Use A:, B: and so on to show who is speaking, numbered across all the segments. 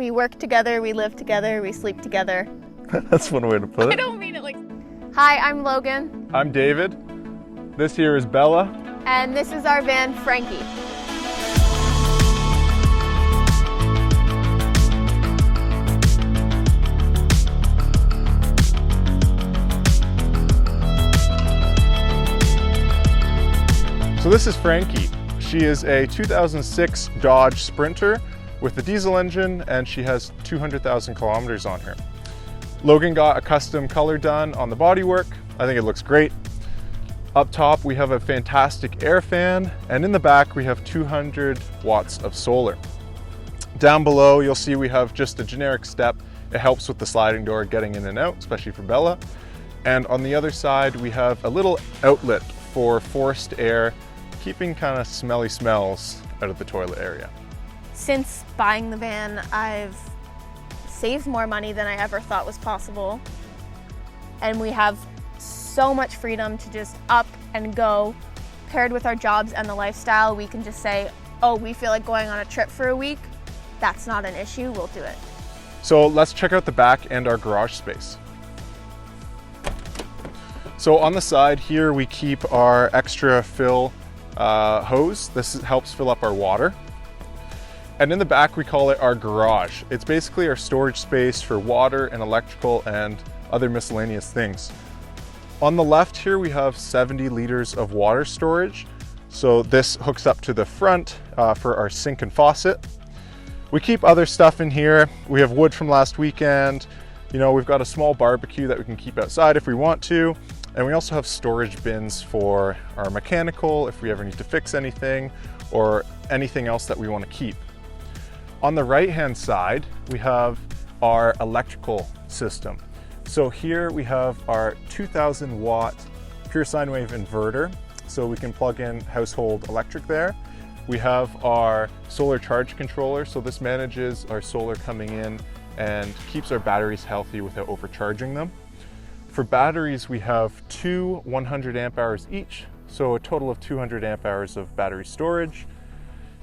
A: We work together, we live together, we sleep together.
B: That's one way to put it.
A: I don't mean it like... Hi, I'm Logan.
B: I'm David. This here is Bella.
A: And this is our van, Frankie.
B: So this is Frankie. She is a 2006 Dodge Sprinter with a diesel engine, and she has 200,000 kilometers on her. Logan got a custom color done on the bodywork. I think it looks great. Up top, we have a fantastic air fan, and in the back, we have 200 watts of solar. Down below, you'll see we have just a generic step. It helps with the sliding door getting in and out, especially for Bella. And on the other side, we have a little outlet for forced air, keeping kind of smelly smells out of the toilet area.
A: Since buying the van, I've saved more money than I ever thought was possible. And we have so much freedom to just up and go. Paired with our jobs and the lifestyle, we can just say, oh, we feel like going on a trip for a week. That's not an issue, we'll do it.
B: So let's check out the back and our garage space. So on the side here, we keep our extra fill hose. This helps fill up our water. And in the back, we call it our garage. It's basically our storage space for water and electrical and other miscellaneous things. On the left here, we have 70 liters of water storage. So this hooks up to the front for our sink and faucet. We keep other stuff in here. We have wood from last weekend. You know, we've got a small barbecue that we can keep outside if we want to. And we also have storage bins for our mechanical, if we ever need to fix anything or anything else that we want to keep. On the right-hand side, we have our electrical system. So here we have our 2000 watt pure sine wave inverter. So we can plug in household electric there. We have our solar charge controller. So this manages our solar coming in and keeps our batteries healthy without overcharging them. For batteries, we have two 100 amp hours each, so a total of 200 amp hours of battery storage.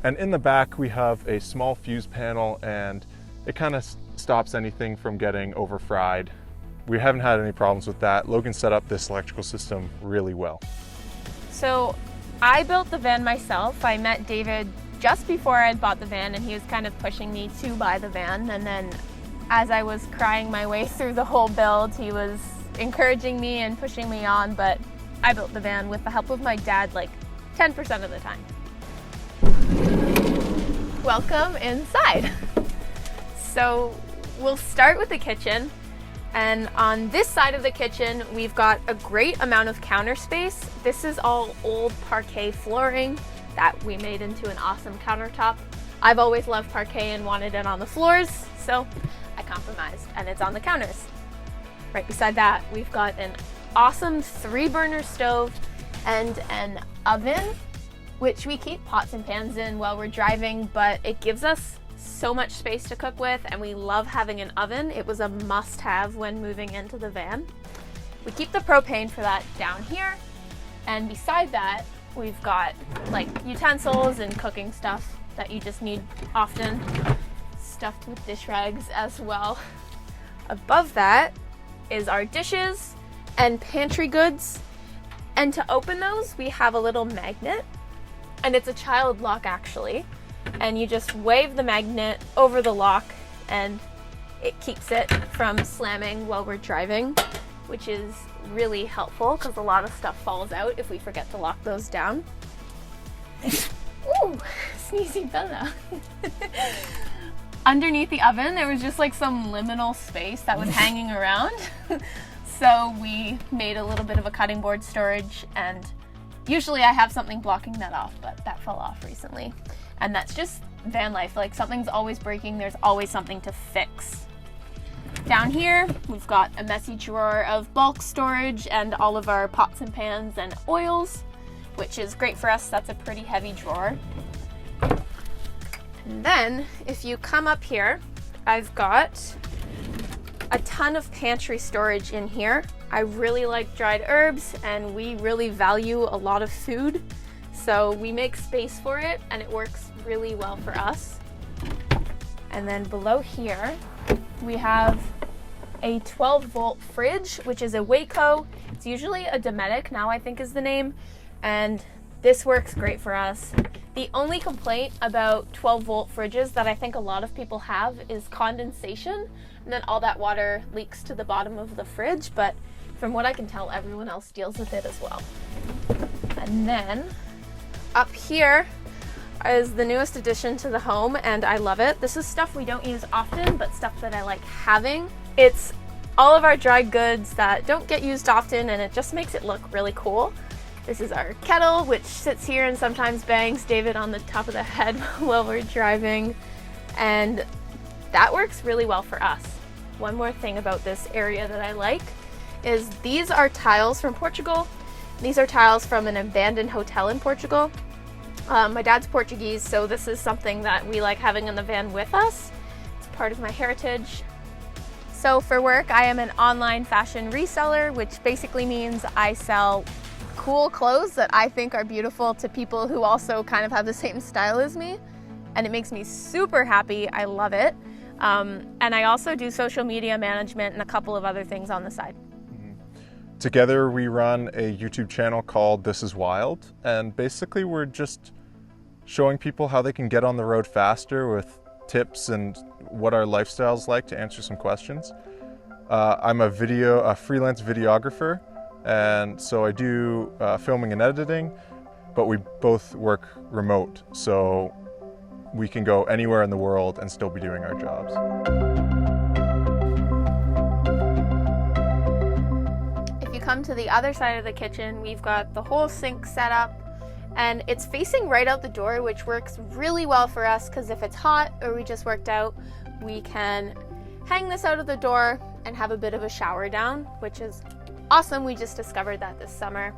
B: And in the back, we have a small fuse panel, and it kind of stops anything from getting over fried. We haven't had any problems with that. Logan set up this electrical system really well.
A: So I built the van myself. I met David just before I bought the van, and he was kind of pushing me to buy the van. And then as I was crying my way through the whole build, he was encouraging me and pushing me on, but I built the van with the help of my dad like 10% of the time. Welcome inside. So we'll start with the kitchen, and on this side of the kitchen we've got a great amount of counter space. This is all old parquet flooring that we made into an awesome countertop. I've always loved parquet and wanted it on the floors, so I compromised and it's on the counters. Right beside that, we've got an awesome 3-burner stove and an oven, which we keep pots and pans in while we're driving, but it gives us so much space to cook with, and we love having an oven. It was a must-have when moving into the van. We keep the propane for that down here, and beside that, we've got like utensils and cooking stuff that you just need often, stuffed with dish rags as well. Above that is our dishes and pantry goods, and to open those we have a little magnet, and it's a child lock actually, and you just wave the magnet over the lock and it keeps it from slamming while we're driving, which is really helpful because a lot of stuff falls out if we forget to lock those down. Ooh, sneezy Bella. Underneath the oven, there was just like some liminal space that was hanging around. So we made a little bit of a cutting board storage, and usually I have something blocking that off, but that fell off recently. And that's just van life. Like, something's always breaking, there's always something to fix. Down here, we've got a messy drawer of bulk storage and all of our pots and pans and oils, which is great for us. That's a pretty heavy drawer. And then if you come up here, I've got a ton of pantry storage in here. I really like dried herbs, and we really value a lot of food. So we make space for it, and it works really well for us. And then below here, we have a 12-volt fridge, which is a Waco. It's usually a Dometic, now I think is the name, and this works great for us. The only complaint about 12-volt fridges that I think a lot of people have is condensation, and then all that water leaks to the bottom of the fridge, but from what I can tell, everyone else deals with it as well. And then up here is the newest addition to the home, and I love it. This is stuff we don't use often, but stuff that I like having. It's all of our dry goods that don't get used often, and it just makes it look really cool. This is our kettle, which sits here and sometimes bangs David on the top of the head while we're driving, and that works really well for us. One more thing about this area that I like is these are tiles from Portugal. These are tiles from an abandoned hotel in Portugal. My dad's Portuguese, so this is something that we like having in the van with us. It's part of my heritage. So for work, I am an online fashion reseller, which basically means I sell cool clothes that I think are beautiful to people who also kind of have the same style as me. And it makes me super happy. I love it. And I also do social media management and a couple of other things on the side.
B: Together we run a YouTube channel called This Is Wild, and basically we're just showing people how they can get on the road faster with tips and what our lifestyle's like to answer some questions. I'm a freelance videographer, and so I do filming and editing, but we both work remote, so we can go anywhere in the world and still be doing our jobs.
A: If you come to the other side of the kitchen, we've got the whole sink set up, and it's facing right out the door, which works really well for us because if it's hot or we just worked out, we can hang this out of the door and have a bit of a shower down, which is awesome. We just discovered that this summer.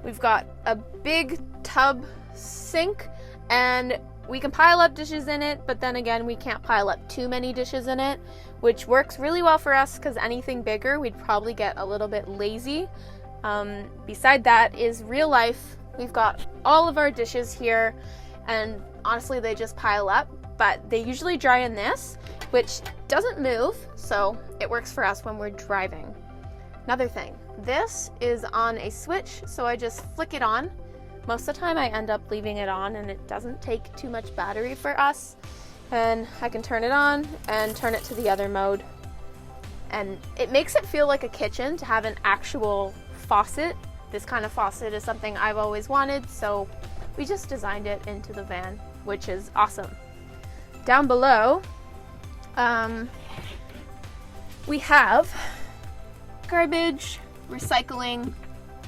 A: We've got a big tub sink, and we can pile up dishes in it, but then again, we can't pile up too many dishes in it, which works really well for us because anything bigger, we'd probably get a little bit lazy. Beside that is real life. We've got all of our dishes here, and honestly, they just pile up, but they usually dry in this, which doesn't move, so it works for us when we're driving. Another thing, this is on a switch, so I just flick it on. Most of the time I end up leaving it on, and it doesn't take too much battery for us. And I can turn it on and turn it to the other mode. And it makes it feel like a kitchen to have an actual faucet. This kind of faucet is something I've always wanted, so we just designed it into the van, which is awesome. Down below, we have garbage, recycling,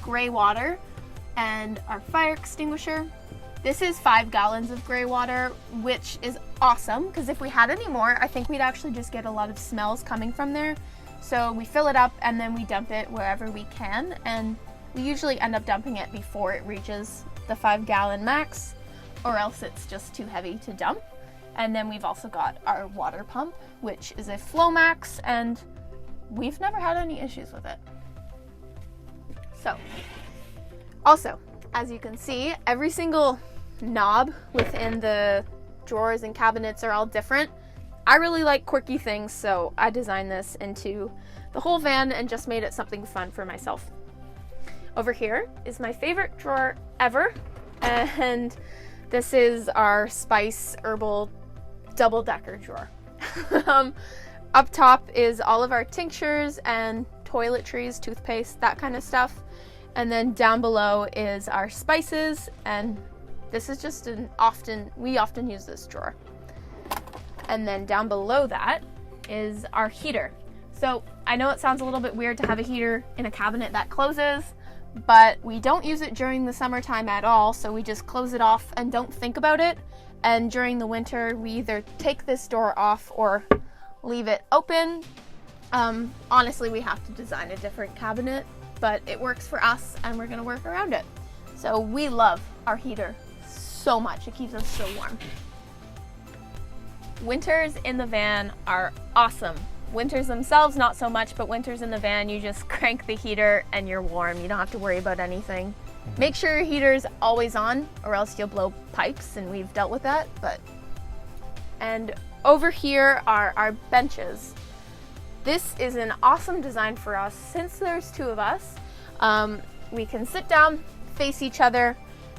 A: gray water, and our fire extinguisher. This is 5 gallons of gray water, which is awesome because if we had any more, I think we'd actually just get a lot of smells coming from there. So we fill it up and then we dump it wherever we can, and we usually end up dumping it before it reaches the 5-gallon max, or else it's just too heavy to dump. And then we've also got our water pump, which is a Flomax, and we've never had any issues with it. So, also, as you can see, every single knob within the drawers and cabinets are all different. I really like quirky things, so I designed this into the whole van and just made it something fun for myself. Over here is my favorite drawer ever, and this is our spice herbal double-decker drawer. Up top is all of our tinctures and toiletries, toothpaste, that kind of stuff. And then down below is our spices, and this is just we often use this drawer. And then down below that is our heater. So I know it sounds a little bit weird to have a heater in a cabinet that closes, but we don't use it during the summertime at all, so we just close it off and don't think about it. And during the winter, we either take this door off or leave it open. Honestly, we have to design a different cabinet, but it works for us and we're gonna work around it. So we love our heater so much. It keeps us so warm. Winters in the van are awesome. Winters themselves, not so much, but winters in the van, you just crank the heater and you're warm. You don't have to worry about anything. Make sure your heater's always on or else you'll blow pipes, and we've dealt with that. And over here are our benches. This is an awesome design for us. Since there's two of us, we can sit down, face each other,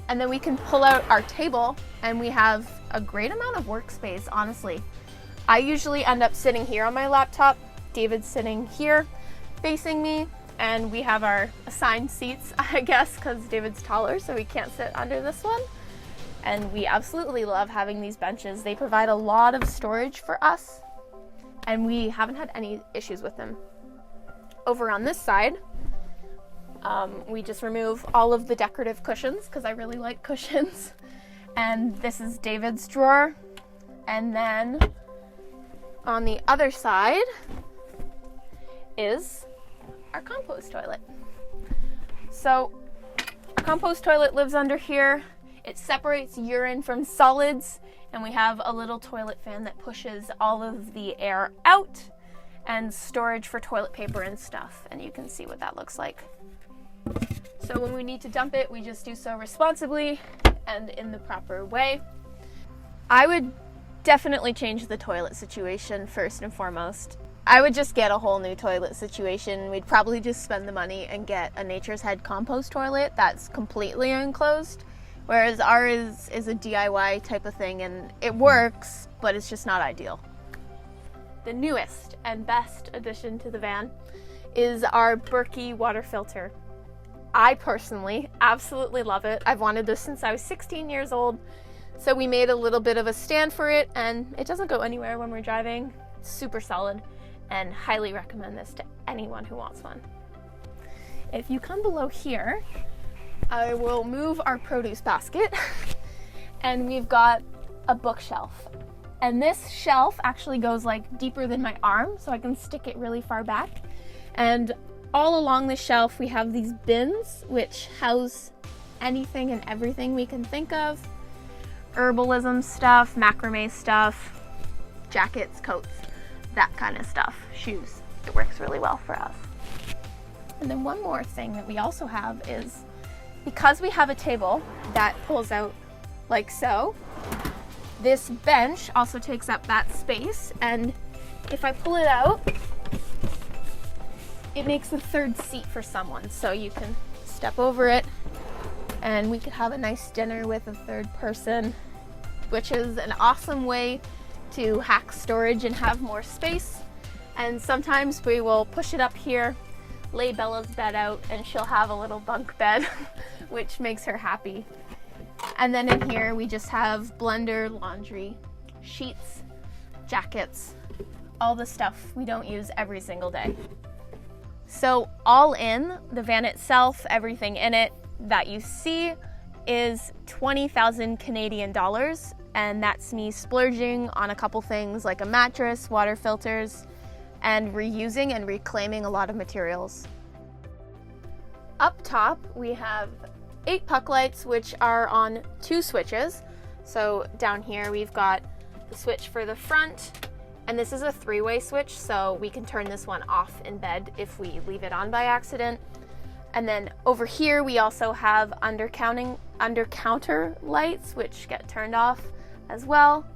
A: and then we can pull out our table and we have a great amount of workspace, honestly. I usually end up sitting here on my laptop, David's sitting here facing me, and we have our assigned seats, I guess, because David's taller, so we can't sit under this one. And we absolutely love having these benches. They provide a lot of storage for us, and we haven't had any issues with them. Over on this side, we just remove all of the decorative cushions because I really like cushions. And this is David's drawer. And then on the other side is our compost toilet. So our compost toilet lives under here. It separates urine from solids, and we have a little toilet fan that pushes all of the air out, and storage for toilet paper and stuff. And you can see what that looks like. So when we need to dump it, we just do so responsibly and in the proper way. I would definitely change the toilet situation first and foremost. I would just get a whole new toilet situation. We'd probably just spend the money and get a Nature's Head compost toilet that's completely enclosed, whereas ours is a DIY type of thing, and it works, but it's just not ideal. The newest and best addition to the van is our Berkey water filter. I personally absolutely love it. I've wanted this since I was 16 years old, so we made a little bit of a stand for it, and it doesn't go anywhere when we're driving. It's super solid, and highly recommend this to anyone who wants one. If you come below here, I will move our produce basket, and we've got a bookshelf. And this shelf actually goes like deeper than my arm, so I can stick it really far back. And all along the shelf we have these bins which house anything and everything we can think of. Herbalism stuff, macrame stuff, jackets, coats, that kind of stuff, shoes. It works really well for us. And then one more thing that we also have is, because we have a table that pulls out like so, this bench also takes up that space, and if I pull it out, it makes a third seat for someone, so you can step over it and we could have a nice dinner with a third person, which is an awesome way to hack storage and have more space. And sometimes we will push it up here, lay Bella's bed out, and she'll have a little bunk bed, which makes her happy. And then in here we just have blender, laundry, sheets, jackets, all the stuff we don't use every single day. So all in, the van itself, everything in it that you see is 20,000 Canadian dollars, and that's me splurging on a couple things like a mattress, water filters, and reusing and reclaiming a lot of materials. Up top we have 8 puck lights, which are on 2 switches. So down here we've got the switch for the front, and this is a 3-way switch, so we can turn this one off in bed if we leave it on by accident. And then over here we also have under counter lights, which get turned off as well.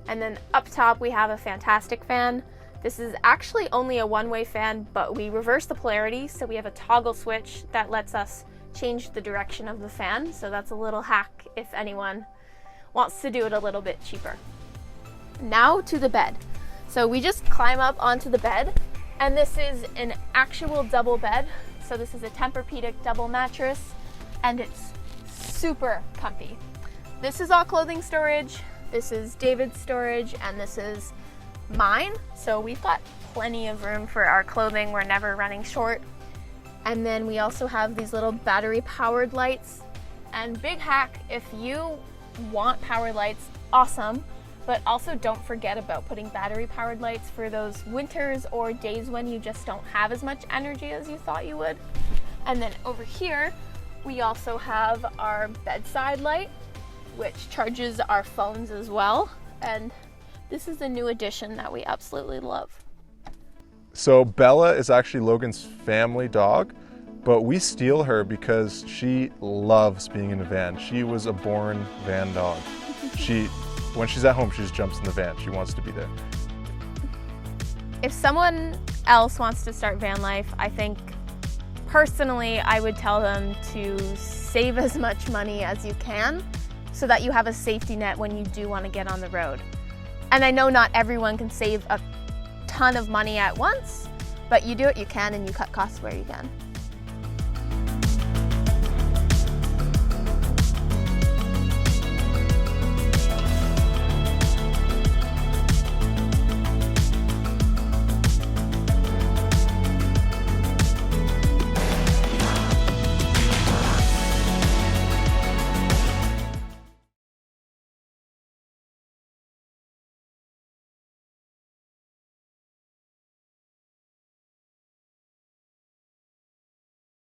A: And then up top we have a fantastic fan. This is actually only a 1-way fan, but we reverse the polarity, so we have a toggle switch that lets us change the direction of the fan. So that's a little hack if anyone wants to do it a little bit cheaper. Now to the bed. So we just climb up onto the bed, and this is an actual double bed. So this is a Tempur-Pedic double mattress, and it's super comfy. This is all clothing storage, this is David's storage, and this is mine. So we've got plenty of room for our clothing. We're never running short. And then we also have these little battery powered lights. And big hack, if you want power lights, awesome. But also don't forget about putting battery powered lights for those winters or days when you just don't have as much energy as you thought you would. And then over here, we also have our bedside light, which charges our phones as well. And this is a new addition that we absolutely love.
B: So Bella is actually Logan's family dog, but we steal her because she loves being in a van. She was a born van dog. She When she's at home, she just jumps in the van. She wants to be there.
A: If someone else wants to start van life, I think personally I would tell them to save as much money as you can so that you have a safety net when you do want to get on the road. And I know not everyone can save a ton of money at once, but you do what you can and you cut costs where you can.